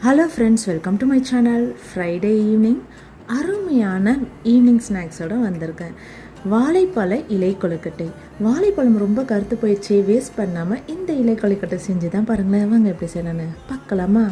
Hello friends, welcome to my channel. Friday evening அருமையான evening ஸ்நாக்ஸோடு வந்திருக்கேன். வாழைப்பழ இலை கொழுக்கட்டை. வாழைப்பழம் ரொம்ப கருத்து போயிடுச்சு, வேஸ்ட் பண்ணாமல் இந்த இலை கொழுக்கட்டை செஞ்சு தான் பாருங்களேன். வாங்க எப்படி செய்யணும்னு பார்க்கலாமா?